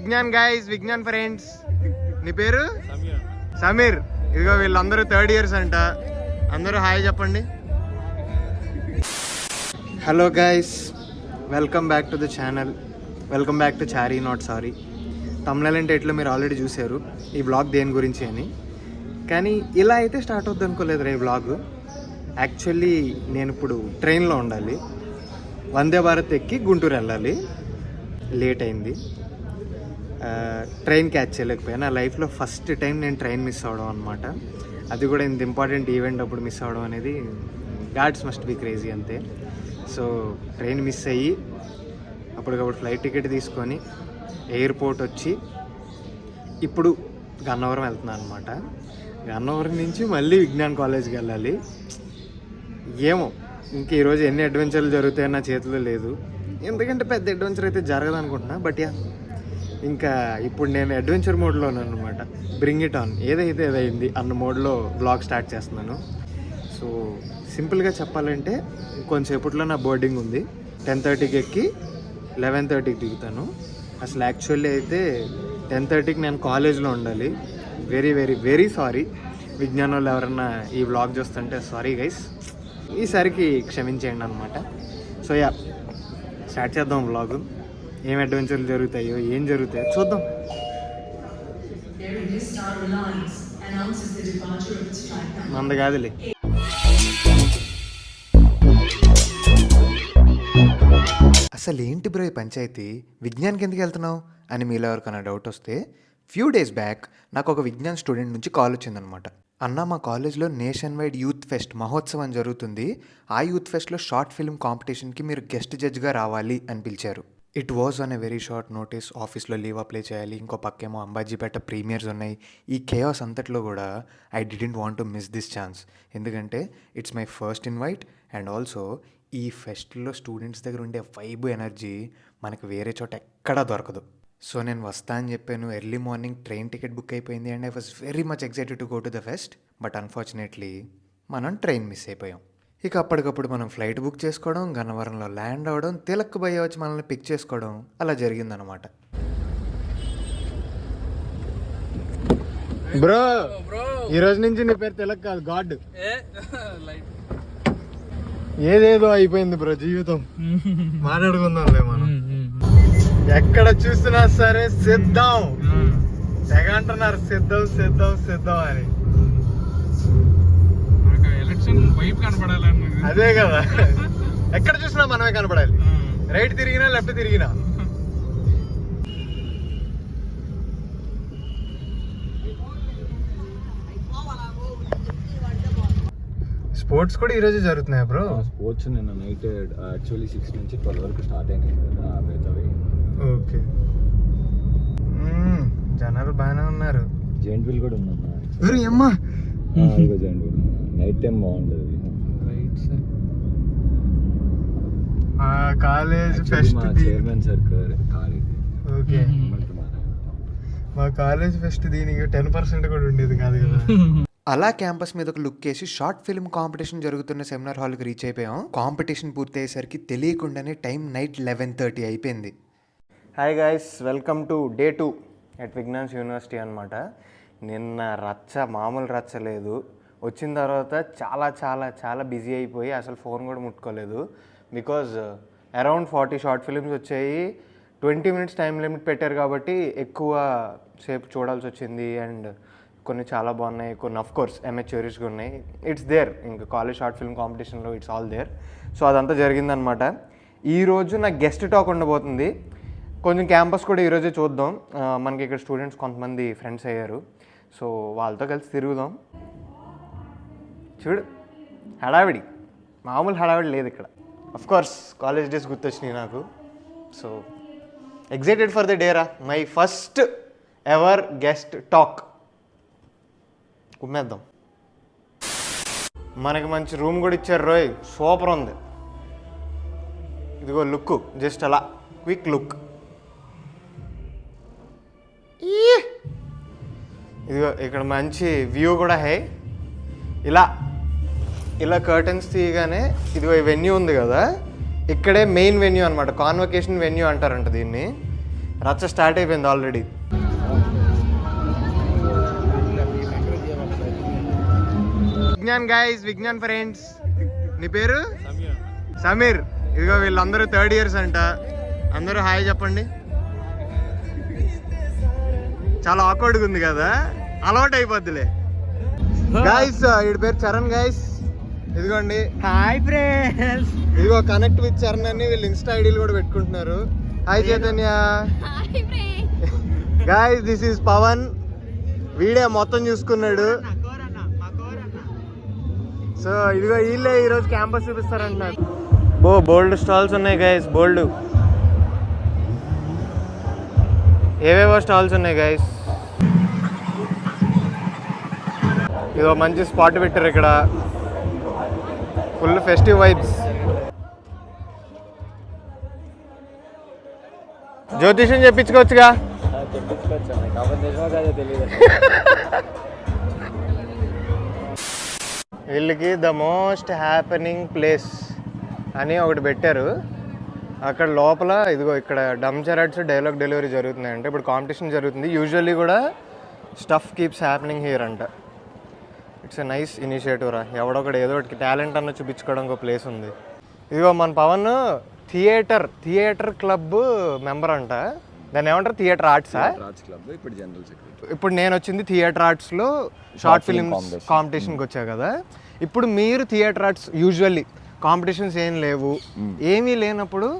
Vignan guys, Vignan friends. నీ పేరు? సమీర్. ఇదిగో వీళ్ళందరూ థర్డ్ ఇయర్స్ అంట. అందరూ హాయ్ చెప్పండి. Hello guys, welcome back to the channel. Welcome back to Chaari not sorry. తమిళ అంటే ఎట్లా మీరు ఆల్రెడీ చూశారు ఈ వ్లాగ్ దేని గురించి అని. కానీ ఇలా అయితే స్టార్ట్ అవుద్ది అనుకోలేదు రే వ్లాగ్. యాక్చువల్లీ నేను ఇప్పుడు ట్రైన్లో ఉండాలి. వందే భారత్ ఎక్కి గుంటూరు వెళ్ళాలి. లేట్ అయింది, ట్రైన్ క్యాచ్ చేయలేకపోయాను. నా లైఫ్లో ఫస్ట్ టైం నేను ట్రైన్ మిస్ అవ్వడం అనమాట. అది కూడా ఇంత ఇంపార్టెంట్ ఈవెంట్ అప్పుడు మిస్ అవ్వడం అనేది గాడ్స్ మస్ట్ బీ క్రేజీ అంతే. సో ట్రైన్ మిస్ అయ్యి అప్పటికప్పుడు ఫ్లైట్ టికెట్ తీసుకొని ఎయిర్పోర్ట్ వచ్చి ఇప్పుడు గన్నవరం వెళ్తున్నాను అనమాట. గన్నవరం నుంచి మళ్ళీ విజ్ఞాన్ కాలేజ్కి వెళ్ళాలి. ఏమో ఇంక ఈరోజు ఎన్ని అడ్వెంచర్లు జరుగుతాయో నా చేతిలో లేదు. ఎందుకంటే పెద్ద అడ్వెంచర్ అయితే జరగదు అనుకుంటున్నా. బట్ యా, ఇంకా ఇప్పుడు నేను అడ్వెంచర్ మోడ్లో ఉన్నాను అనమాట. బ్రింగ్ ఇట్ ఆన్, ఏదైతే ఏదైంది అన్న మోడ్లో బ్లాగ్ స్టార్ట్ చేస్తున్నాను. సో సింపుల్గా చెప్పాలంటే కొంచెంసేపట్లో నా బోర్డింగ్ ఉంది. 10:30కి ఎక్కి 11:30కి దిగుతాను. అసలు యాక్చువల్లీ అయితే 10:30కి నేను కాలేజ్లో ఉండాలి. Very very very sorry. Vignan వాళ్ళు ఎవరన్నా ఈ వ్లాగ్ చూస్తుంటే సారీ గైస్, ఈసారికి క్షమించేయండి అనమాట. సో యా, స్టార్ట్ చేద్దాం వ్లాగ్. ఏం అడ్వెంచర్లు జరుగుతాయో ఏం జరుగుతాయో చూద్దాం. మంద కాదులే. అసలు ఏంటి బ్రో ఈ పంచాయతీ, విజ్ఞాన్కి ఎందుకు వెళ్తున్నావు అని మీలో ఎవరికైనా డౌట్ వస్తే, ఫ్యూ డేస్ బ్యాక్ నాకు ఒక విజ్ఞాన్ స్టూడెంట్ నుంచి కాల్ వచ్చిందనమాట. అన్న, మా కాలేజ్లో నేషన్ వైడ్ యూత్ ఫెస్ట్ మహోత్సవం జరుగుతుంది. ఆ యూత్ ఫెస్ట్లో షార్ట్ ఫిల్మ్ కాంపిటీషన్కి మీరు గెస్ట్ జడ్జ్గా రావాలి అని పిలిచారు. It was on a very short notice. ఆఫీస్లో లీవ్ అప్లై చేయాలి, ఇంకో పక్కేమో అంబాజీపేట ప్రీమియర్స్ ఉన్నాయి. ఈ కేయాస్ అంతట్లో కూడా I didn't want to miss this chance. ఎందుకంటే it's my first invite and also ఈ ఫెస్ట్లో స్టూడెంట్స్ దగ్గర ఉండే వైబ్ ఎనర్జీ మనకు వేరే చోట ఎక్కడా దొరకదు. సో నేను వస్తా అని చెప్పాను. Early morning train ticket book అయిపోయింది and I was very much excited to go to the fest. But unfortunately మనం ట్రైన్ మిస్ అయిపోయాం. ఇక అప్పటికప్పుడు మనం ఫ్లైట్ బుక్ చేసుకోవడం, గన్నవరంలో ల్యాండ్ అవ్వడం, తిలక్ భయ్య వచ్చి మనల్ని పిక్ చేసుకోవడం, అలా జరిగిందనమాట. బ్రో, ఈ రోజు నుంచి నీ పేరు తిలక్ కాదు, గాడ్. ఏదేదో అయిపోయింది బ్రో జీవితం. మాట్లాడుకుందాంలే మనం. ఎక్కడ చూసినా సరే సిద్ధం తెగ అంటున్నారు, సిద్ధం సిద్ధం సిద్ధం అని. అదే కదా, ఎక్కడ చూసినా మనమే కనపడాలి. రైట్ తిరిగినా లెఫ్ట్ తిరిగినా. స్పోర్ట్స్ కూడా ఈరోజు జరుగుతున్నాయి బ్రో. స్పోర్ట్స్ నిన్న నైట్ యాక్చువల్లీ 6 నుంచి 12 వరకు స్టార్ట్ అయినాయి కదా. ఓకే, జనాలు బాగానే ఉన్నారు. జైంట్ వీల్ కూడా ఉందమ్మా. జైంట్ వీల్ నైట్ టైం బాగుంటుంది. College fest chairman sir college. Okay, మా కాలేజ్ ఫెస్ట్ దీనికి 10% కూడా ఉండేది కాదు కదా. అలా క్యాంపస్ మీద ఒక లుక్ వేసి షార్ట్ ఫిల్మ్ కాంపిటీషన్ జరుగుతున్న సెమినార్ హాల్కి రీచ్ అయిపోయాం. కాంపిటీషన్ పూర్తయ్యేసరికి తెలియకుండానే టైం నైట్ 11:30 అయిపోయింది. Hi guys, welcome to day 2 at Vignan's university అనమాట. నిన్న రచ్చ మామూలు రచ్చ లేదు. వచ్చిన తర్వాత చాలా చాలా చాలా బిజీ అయిపోయి అసలు ఫోన్ కూడా ముట్టుకోలేదు. బికాజ్ అరౌండ్ 40 షార్ట్ ఫిల్మ్స్ వచ్చాయి. 20 minutes టైం లిమిట్ పెట్టారు కాబట్టి ఎక్కువ సేపు చూడాల్సి వచ్చింది. అండ్ కొన్ని చాలా బాగున్నాయి, కొన్ని ఆఫ్ కోర్స్ అమెచ్యూరిస్గా ఉన్నాయి. ఇట్స్ దేర్, ఇంకా కాలేజ్ షార్ట్ ఫిల్మ్ కాంపిటీషన్లో ఇట్స్ ఆల్ దేర్. సో అదంతా జరిగిందనమాట. ఈరోజు నాకు గెస్ట్ టాక్ ఉండబోతుంది. కొంచెం క్యాంపస్ కూడా ఈరోజే చూద్దాం. మనకి ఇక్కడ స్టూడెంట్స్ కొంతమంది ఫ్రెండ్స్ అయ్యారు. సో వాళ్ళతో కలిసి తిరుగుదాం. చూడు, హడావిడి మామూలు హడావిడి లేదు ఇక్కడ. అఫ్ కోర్స్ కాలేజ్ డేస్ గుర్తొచ్చినాయి నాకు. సో ఎక్సైటెడ్ ఫర్ ద డేరా, my first ever guest talk. కుమ్మేద్దాం. మనకి మంచి రూమ్ కూడా ఇచ్చారు రోయ్, సూపర్ ఉంది. ఇదిగో లుక్, జస్ట్ అలా క్విక్ లుక్. ఇదిగో ఇక్కడ మంచి వ్యూ కూడా. హే, ఇలా కర్టన్స్ తీయగానే ఇదిగో ఈ వెన్యూ ఉంది కదా, ఇక్కడే మెయిన్ వెన్యూ అనమాట. కాన్వకేషన్ వెన్యూ అంటారంట దీన్ని. రచ్చ స్టార్ట్ అయిపోయింది already. Vignan guys, Vignan friends. నీ పేరు? సమీర్. ఇదిగో వీళ్ళందరూ 3rd ఇయర్స్ అంట. అందరూ హాయ్ చెప్పండి. చాలా ఆక్వర్డ్గా ఉంది కదా, అలవాటు అయిపోద్దిలే. గైస్ వీడి పేరు చరణ్ గైస్. ఇదిగోండి హాయ్ ఫ్రెండ్స్. ఇదిగో కనెక్ట్ విత్ చరణ్ అని వీళ్ళు ఇన్స్టా ఐడీలు కూడా పెట్టుకుంటున్నారు. Hi Chaitanya. Guys this is Pavan. Video మొత్తం చూసుకున్నాడు. సో ఇదిగో వీళ్ళే ఈరోజు క్యాంపస్ చూపిస్తారంటున్నారు. బోల్డ్ స్టాల్స్ ఉన్నాయి గైస్, బోల్డ్. ఏవేవో స్టాల్స్ ఉన్నాయి గైస్. ఇదో మంచి స్పాట్ పెట్టారు ఇక్కడ, ఫుల్ ఫెస్టివ్ వైబ్స్. జ్యోతిష్యం చెప్పించుకోవచ్చుగా. వీళ్ళకి ద మోస్ట్ హ్యాపెనింగ్ ప్లేస్ అని ఒకటి పెట్టారు. అక్కడ లోపల ఇదిగో ఇక్కడ డంచరడ్స్ డైలాగ్ డెలివరీ జరుగుతున్నాయి అంటే ఇప్పుడు కాంపిటీషన్ జరుగుతుంది. యూజువల్లీ కూడా స్టఫ్ కీప్స్ హ్యాపెనింగ్ హియర్ అంట. ఇట్స్ ఎ నైస్ ఇనిషియేటివ్ రా. ఎవడొకటి ఏదో ఒకటి టాలెంట్ అన్న చూపించుకోవడానికి ఒక ప్లేస్ ఉంది. ఇదిగో మన పవన్ థియేటర్ క్లబ్ మెంబర్ అంట. దాన్ని ఏమంటారు? థియేటర్ ఆర్ట్సా? ఇప్పుడు నేను వచ్చింది థియేటర్ ఆర్ట్స్లో షార్ట్ ఫిల్మ్స్ కాంపిటీషన్కి వచ్చా కదా. ఇప్పుడు మీరు థియేటర్ ఆర్ట్స్ యూజువల్లీ కాంపిటీషన్స్ ఏం లేవు, ఏమీ లేనప్పుడు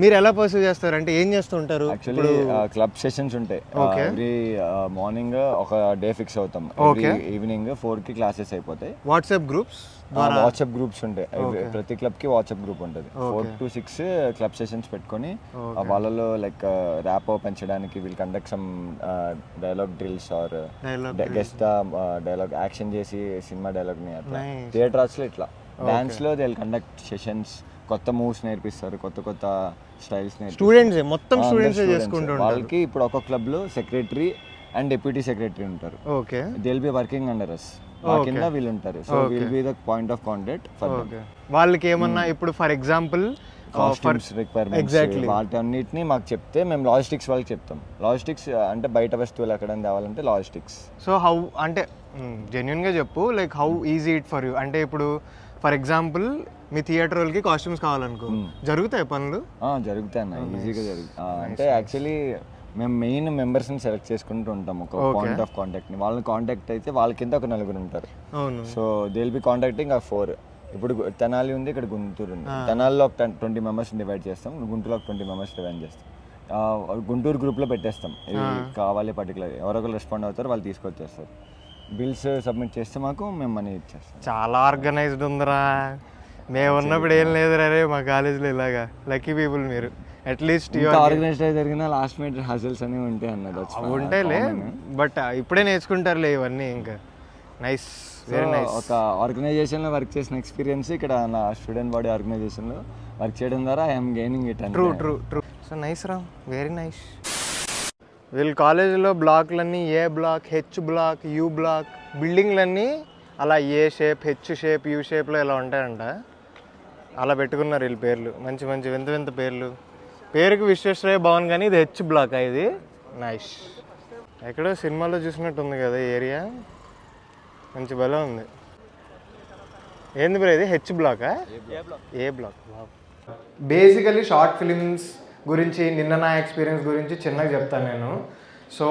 మీరు ఎలా పర్సూ చేస్తారు అంటే ఏం చేస్తుంటారు? యాక్చువల్లీ క్లబ్ సెషన్స్ ఉంటాయి. ఎవ్రీ మార్నింగ్ ఒక డే ఫిక్స్ అవుతాం. ఈవినింగ్ 4కి క్లాసెస్ అయిపోతాయి. వాట్సాప్ గ్రూప్స్ ఉంటాయి. ప్రతి క్లబ్ కి వాట్సాప్ గ్రూప్ ఉంటుంది. 4 to 6 క్లబ్ సెషన్స్ పెట్టుకొని వాళ్ళలో లైక్ ర్యాప్ పెంచడానికి we'll conduct some dialogue drills or guest dialogue action చేసి సినిమా డైలాగ్ ని అట్లా. థియేటర్ ఆర్ట్స్ లో ఇట్లా డాన్స్ లో దే విల్ కండక్ట్ సెషన్స్. కొత్త మూవ్స్ నేర్పిస్తారు, కొత్త స్టైల్స్ స్టూడెంట్స్ మొత్తం స్టూడెంట్స్ చేసుకుంటారు. వాళ్ళకి ఇప్పుడు ఒక క్లబ్ లో సెక్రటరీ అండ్ డెప్యూటీ సెక్రటరీ ఉంటారు. Okay, they will be working under us. కింద వీళ్ళు ఉంటారు. So will be the point of contact for them. వాళ్ళకి ఏమన్నా ఇప్పుడు ఫర్ ఎగ్జాంపుల్ కాస్ట్యూమ్స్ రిక్వైర్మెంట్స్ వాటన్నిటిని మాకు చెప్తే మేము లాజిస్టిక్స్ వాళ్ళకి చెప్తాం. లాజిస్టిక్స్ అంటే బయట వస్తువులు ఎక్కడ తేవాలంటే లాజిస్టిక్స్. సో హౌ అంటే జెన్యున్గా చెప్పు, like how easy it for you అంటే ఇప్పుడు ఫర్ ఎగ్జాంపుల్ మీ థియేటర్ వాళ్ళకి కాస్ట్యూమ్స్ కావాలనుకో, జరుగుతాయి పనులు? జరుగుతాయి అన్న, ఈజీగా జరుగుతాయి. అంటే యాక్చువల్లీ మేము మెయిన్ మెంబర్స్ని సెలెక్ట్ చేసుకుంటూ ఉంటాం. ఒక పాయింట్ ఆఫ్ కాంటాక్ట్ని వాళ్ళని కాంటాక్ట్ అయితే వాళ్ళ కింద ఒక 4 ఉంటారు. So they will be contacting ఆ 4. ఇప్పుడు తెనాలి ఉంది, ఇక్కడ గుంటూరు ఉంది. తెనాలిలో ఒక 20 మెంబర్స్ డివైడ్ చేస్తాం, గుంటూరులో ఒక 20 మెంబర్స్ డివైడ్ చేస్తాం. గుంటూరు గ్రూప్లో పెట్టేస్తాం. ఇవి కావాలి పర్టికులర్, ఎవరొకరు రెస్పాండ్ అవుతారు, వాళ్ళు తీసుకొచ్చేస్తారు. బిల్స్ సబ్మిట్ చేస్తే మాకు మేము మనీ ఇచ్చేస్తాం. చాలా ఆర్గనైజ్డ్ ఉందిరా. మేము ఉన్నప్పుడు ఏం లేదు రే మా కాలేజీలో ఇలాగా. లక్కీ పీపుల్ మీరు. అట్లీస్ట్ ఆర్గనైజ్డ్ అయి జరిగిన లాస్ట్ మినిట్ హజిల్స్ అనేవి ఉంటాయి అన్నది. ఉంటాయిలే, బట్ ఇప్పుడే నేర్చుకుంటారులే ఇవన్నీ. ఇంకా నైస్, వెరీ నైస్. ఒక ఆర్గనైజేషన్లో వర్క్ చేసిన ఎక్స్పీరియన్స్ ఇక్కడ నా స్టూడెంట్ బాడీ ఆర్గనైజేషన్లో వర్క్ చేయడం ద్వారా I'm gaining it. True. So nice రా, వెరీ నైస్. వీళ్ళ కాలేజీలో బ్లాక్లన్నీ A block, H block, U block, బిల్డింగ్లన్నీ అలా A shape, H shape, U షేప్లో ఇలా ఉంటాయంట. అలా పెట్టుకున్నారు వీళ్ళ పేర్లు, మంచి మంచి వింత వింత పేర్లు. పేరుకి విశ్వేశ్వరయ్య భవన్, కానీ ఇది హెచ్ బ్లాక్. ఇది నైస్. ఎక్కడో సినిమాలో చూసినట్టు ఉంది కదా ఏరియా, మంచి బలం ఉంది. ఏంది బ్రో ఇది? హెచ్ బ్లాకా? ఏ బ్లాక్? బేసికలీ షార్ట్ ఫిలిమ్స్ గురించి నిన్న నా ఎక్స్పీరియన్స్ గురించి చిన్నగా చెప్తాను నేను. సో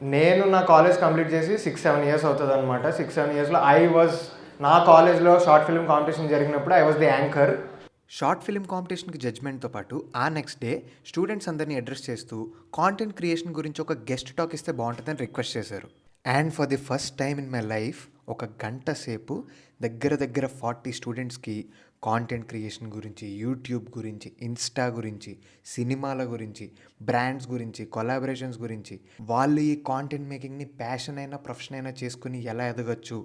నేను నా కాలేజ్ కంప్లీట్ చేసి 6-7 ఇయర్స్ అవుతుంది అనమాట. 6-7 ఇయర్స్లో నా కాలేజ్లో షార్ట్ ఫిల్మ్ కాంపిటీషన్ జరిగినప్పుడు I was the anchor. Short film కాంపిటీషన్కి జడ్జ్మెంట్తో పాటు ఆ నెక్స్ట్ డే స్టూడెంట్స్ అందరినీ అడ్రస్ చేస్తూ కాంటెంట్ క్రియేషన్ గురించి ఒక గెస్ట్ టాక్ ఇస్తే బాగుంటుందని రిక్వెస్ట్ చేశారు. And for the first time in my life 1 గంట సేపు దగ్గర 40 స్టూడెంట్స్కి కాంటెంట్ క్రియేషన్ గురించి, యూట్యూబ్ గురించి, ఇన్స్టా గురించి, సినిమాల గురించి, బ్రాండ్స్ గురించి, కొలాబరేషన్స్ గురించి, వాళ్ళు ఈ కాంటెంట్ మేకింగ్ని ప్యాషన్ అయినా ప్రొఫెషన్ అయినా చేసుకుని ఎలా ఎదగచ్చు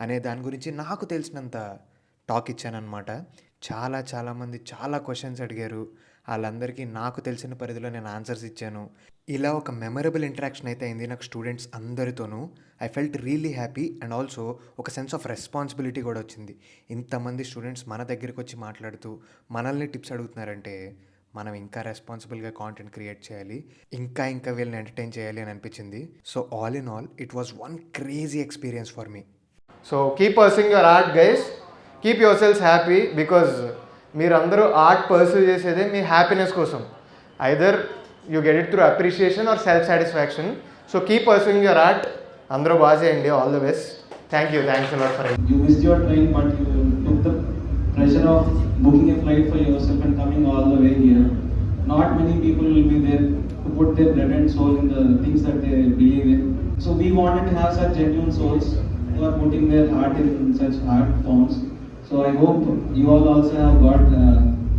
అనే దాని గురించి నాకు తెలిసినంత టాక్ ఇచ్చానమాట. చాలామంది చాలా క్వశ్చన్స్ అడిగారు. వాళ్ళందరికీ నాకు తెలిసిన పరిధిలో నేను ఆన్సర్స్ ఇచ్చాను. ఇలా ఒక మెమరబుల్ ఇంటరాక్షన్ అయితే అయింది నాకు స్టూడెంట్స్ అందరితోనూ. I felt really happy and also ఒక సెన్స్ ఆఫ్ రెస్పాన్సిబిలిటీ కూడా వచ్చింది. ఇంతమంది స్టూడెంట్స్ మన దగ్గరికి వచ్చి మాట్లాడుతూ మనల్ని టిప్స్ అడుగుతున్నారంటే మనం ఇంకా రెస్పాన్సిబుల్గా కాంటెంట్ క్రియేట్ చేయాలి, ఇంకా వీళ్ళని ఎంటర్టైన్ చేయాలి అని అనిపించింది. So all in all it was one crazy experience for me. So keep pursuing your art guys, keep your selves happy, because మీరందరూ ఆర్ట్ పర్సూ చేసేదే మీ హ్యాపీనెస్ కోసం. Either you get it through appreciation or self satisfaction. So keep pursuing your art. అందరూ బాగా చేయండి. All the best. Thank you. Thanks a lot for You missed your train, but you took the pressure of booking a flight for yourself and coming all the way here. Not many people will be there to put their blood and soul in the things that they believe in. So we wanted to have such genuine souls who are putting their heart in such art forms. So I hope you all also have got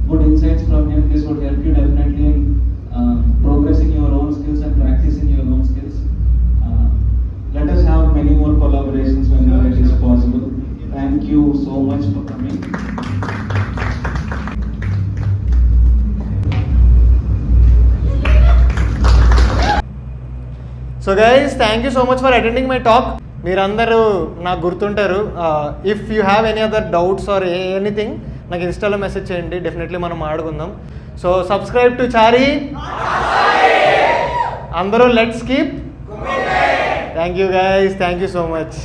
good insights from him. This would help you definitely in progressing your own skills and practicing your own skills. Let us have many more collaborations whenever it is possible. Thank you so much for coming. So guys, thank you so much for attending my talk. మీరందరూ నాకు గుర్తుంటారు. If you have any other doubts or anything నాకు ఇన్స్టాలో message చేయండి. Definitely మనం ఆడుకుందాం. So subscribe to Chaari. అందరూ let's keep. Thank you guys, thank you so much.